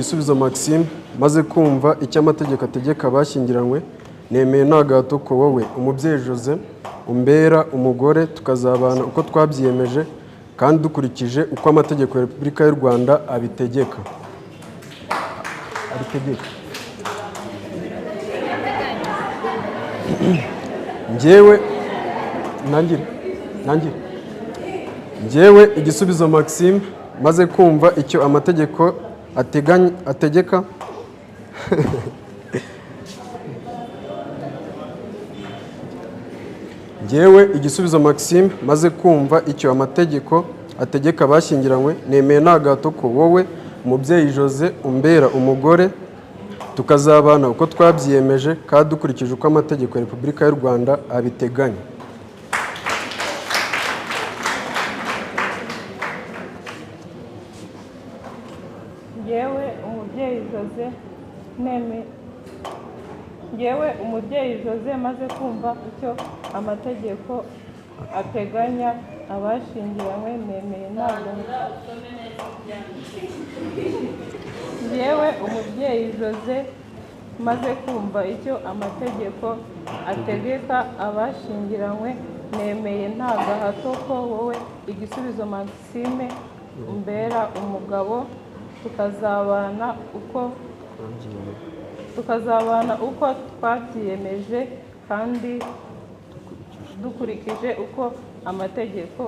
Igisubizo Maxime maze kumva icyo amategeko ategeka abashyingiranywe nemeye nta gahato ko wowe umubyeyi Jose umbera umugore tukazabana uko twabyiyemeje kandi dukurikije uko amategeko ya Repubulika y'u Rwanda abitegeka. Njyewe Igisubizo Maxime maze kumva icyo amategeko ategeka Njyewe Igisubizo Maxime maze kumva icyo amategeko ategeka abashyingiranywe nemeye nta gahato ko wowe umubyeyi Jose umbera umugore tukazabana uko twabyiyemeje kandi dukurikije uko amategeko ya Repubulika y'u Rwanda abiteganya. Njyewe umubyeyi Jose maze kumva icyo amategeko ateganya abashyingiranywe nemeye nta gahato. Njyewe umubyeyi Jose maze kumva icyo amategeko ategeka abashyingiranywe nemeye nta gahato ko wowe Igisubizo Maxime umbera umugabo tukazabana uko twabyiyemeje kandi dukurikije uko amategeko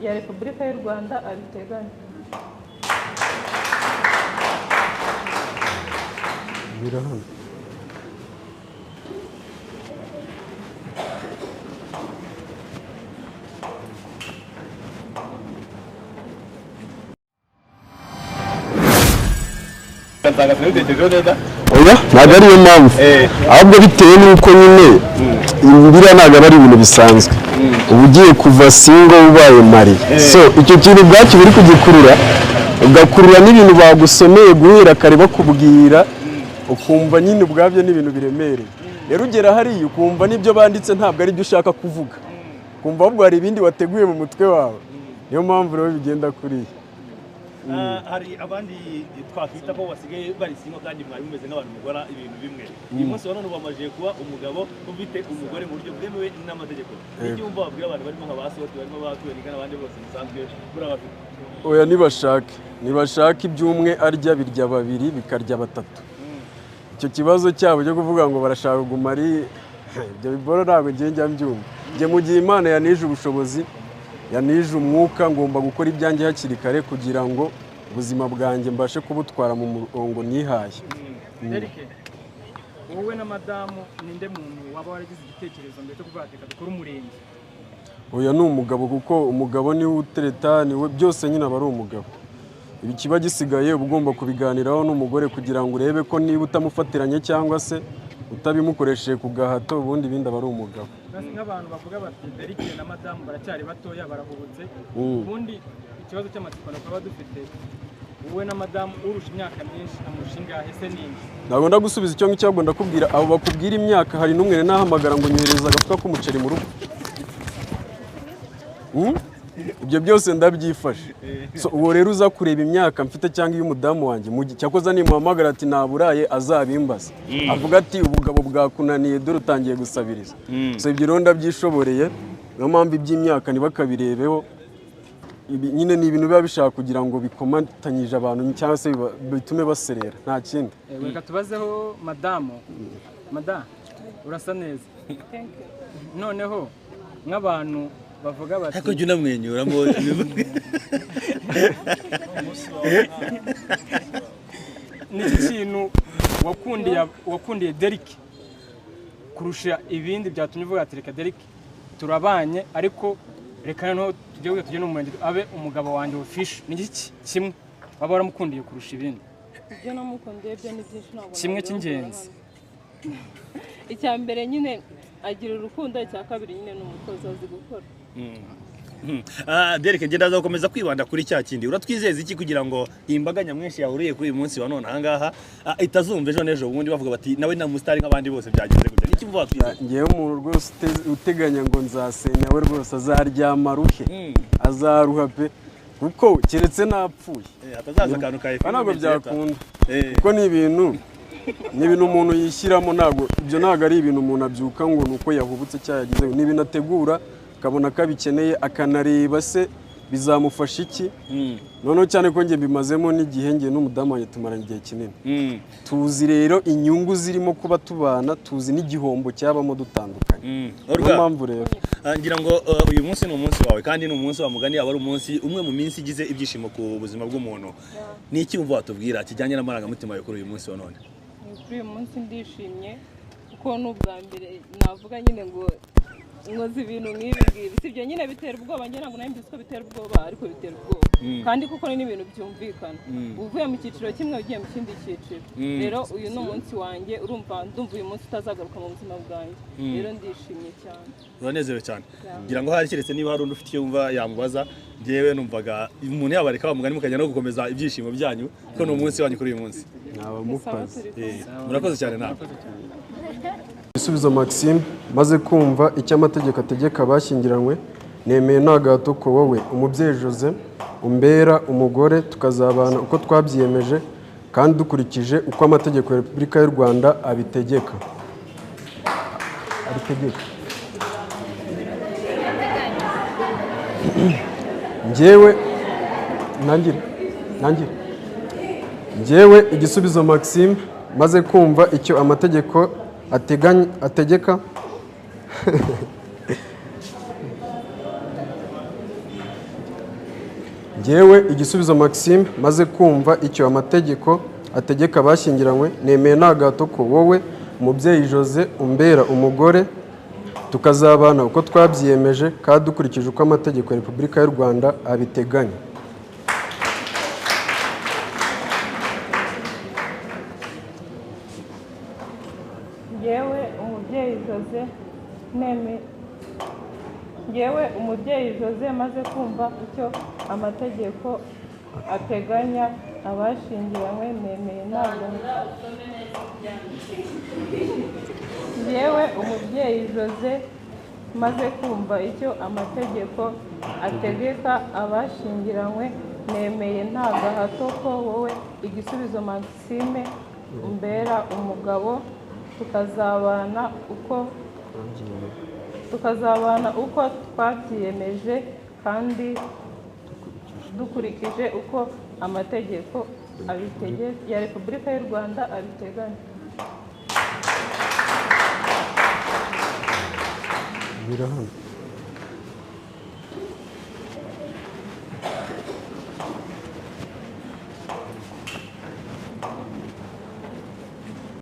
ya Repubulika y'u Rwanda abiteganya. Oya ntabwo ariyo mpamvu ahubwo bitewe n'uko nyine biriya ntabwo aba ari ibintu bisanzwe uba ugiye kuva singo ubaye mari so icyo kintu ubwacyo buri kugikurura ugakurura n'ibintu bagusomeye guhera kare bakubwira ukumva nyine ubwabyo n'ibintu biremereye rero ugera hariya ukumva n'ibyo banditse ntabwo ari byo ushaka kuvuga ukumva ahubwo hari ibindi wateguye mu mutwe wawe niyo mpamvu rero bigenda kuriya. Hari abandi twakwita ko basigaye bari singo kandi mwari mumeze nk'abantu mukora ibintu bimwe. Uyu munsi wa none bamaje kuba umugabo ufite umugore mu buryo bwemewe n'amategeko. Icyo umva babwira abantu barimo nk'abasoti barimo batuye n'abandi bose musanzwe burabafite. Oya nibashaka iby'umwe arya birya babiri bikarya batatu. Icyo kibazo cyabo cyo kuvuga ngo barashaka kuguma ari ibyo biboro ntabwo njya mbyumva. Njye mu gihe Imana yanije ubushobozi yanije umwuka ngomba gukora ibyanjye hakiri kare kugira ngo ubuzima bwanjye mbashe kubutwara mu murongo nihaye. Derek, wowe na madamu ninde muntu waba waragize igitekerezo mbere cyo kuvuga ati dukora umurenge? Oya ni umugabo kuko umugabo niwe utereta niwe byose nyine aba ari umugabo. Ibi kiba gisigaye ugomba kubiganiraho n'umugore kugira ngo urebe ko niba utamufatiranye cyangwa se utabimukoresheje ku gahato ubundi bindi aba ari umugabo. Nk'abantu bavuga bati Derek na madamu baracyari batoya barahubutse ubundi ikibazo cy'amatsiko twaba dufite wowe na madamu urusha imyaka myinshi amushinga ese ninde? Ntabwo ndagusubiza icyo ngicyo ahubwo ndakubwira abo bakubwira imyaka hari n'umwe nahamagara ngo nyohereza agafuka k'umuceri mu rugo. Ibyo byose ndabyifashe. So uwo rero uza kureba imyaka mfite cyangwa y'umudamu wanjye mu gihe cyakoze nimuhamagara ati naburaye azabimbaza. Avuga ati ubugabo bwakunaniye dore utangiye gusabiriza. So ibyo rero ndabyishoboreye niyo mpamvu iby'imyaka ntibakabirebeho. Nyine ni ibintu biba bishaka kugira ngo bikomatanyije abantu cyangwa se bitume baserera nta kindi. Reka tubazeho madamu. Madamu urasa neza. Noneho nk'abantu bavuga bati ariko jya unamwenyura ngo n'iki kintu wakundiye Derek kurusha ibindi byatumye uvuga ati reka Derek turabanye ariko reka noneho tujye no mu murenge abe umugabo wanjye official n'iki kimwe waba waramukundiye kurusha ibindi? Ibyo namukundiye byo ni byinshi ntabwo kimwe cy'ingenzi. Icya mbere nyine agira urukundo, icya kabiri nyine ni umukozi azi gukora. Derek ngenda azakomeza kwibanda kuri cya kindi. Uratwizeza iki kugira ngo imbaga nyamwinshi yahuriye kuri uyu munsi wa none ahangaha itazumva ejo n'ejo ubundi bavuga bati nawe na mustari nk'abandi bose byagize gute? Iki mvuga twizeza? Ngewe umuntu rwose uteganya ngo nzasenya we rwose azaryama ruhe azaruha pe kuko keretse napfuye hatazaza akantu ka efuperi ntabwo byakunda kuko ni ibintu umuntu yishyiramo, ibyo ntabwo ari ibintu umuntu abyuka ngo ni uko yahubutse cyangwa yagizeho, ni ibintu ategura akabona ko abikeneye, akanareba se bizamufasha iki. Noneho cyane ko njye mbimazemo n'igihe, njye n'umudamu wanjye tumaranye igihe kinini, tuzi rero inyungu zirimo kuba tubana, tuzi n'igihombo cyabamo dutandukanye. Niyo mpamvu rero ngira ngo uyu munsi ni umunsi wawe, kandi ni umunsi wa mugani, aba ari umunsi umwe mu minsi igize ibyishimo ku buzima bw'umuntu. Ni iki wumva watubwira kijyanye n'amarangamutima yawe kuri uyu munsi wa none? Kuri uyu munsi ndishimye kuko n'ubwa mbere navuga nyine ngo nkoze ibintu nk'ibi ngibi, si ibyo nyine bitera ubwoba, njye ntabwo nari mbizi ko bitera ubwoba, ariko bitera ubwoba kandi kuko ni n'ibintu byumvikana, uvuye mu cyiciro kimwe ugiye mu kindi cyiciro. Rero uyu ni umunsi wanjye, ndumva uyu munsi utazagaruka mu buzima bwanjye, rero ndishimye cyane. Uranezerewe cyane. Ngira ngo hari keretse niba hari undi ufite icyo wumva yamubaza, njyewe numvaga umuntu yabareka bamugani mukajya no gukomeza ibyishimo byanyu, kuko ni umunsi wanyu kuri uyu munsi. Murakoze cyane nawe. Igisubizo Maxime, maze kumva icyo amategeko ategeka abashyingiranywe, nemeye nta gahato ko wowe umubyeyi Jose umbera umugore, tukazabana uko twabyiyemeje kandi dukurikije uko amategeko ya Repubulika y'u Rwanda abitegeka. Njyewe igisubizo Maxime, maze kumva icyo amategeko ategeka njyewe igisubizo Maxime, maze kumva icyo amategeko ategeka abashyingiranywe, nemeye nta gahato ko wowe umubyeyi Jose umbera umugore, tukazabana uko twabyiyemeje kandi dukurikije uko amategeko ya Repubulika y'u Rwanda abiteganya. Njyewe umubyeyi Jose maze kumva icyo amategeko ateganya abashyingiranywe, nemeye nta gahato. Njyewe umubyeyi Jose maze kumva icyo amategeko ategeka abashyingiranywe, nemeye nta gahato ko wowe igisubizo Maxime umbera umugabo, tukazabana uko twabyiyemeje kandi dukurikije uko amategeko ya Repubulika y'u Rwanda abiteganya. Birahano.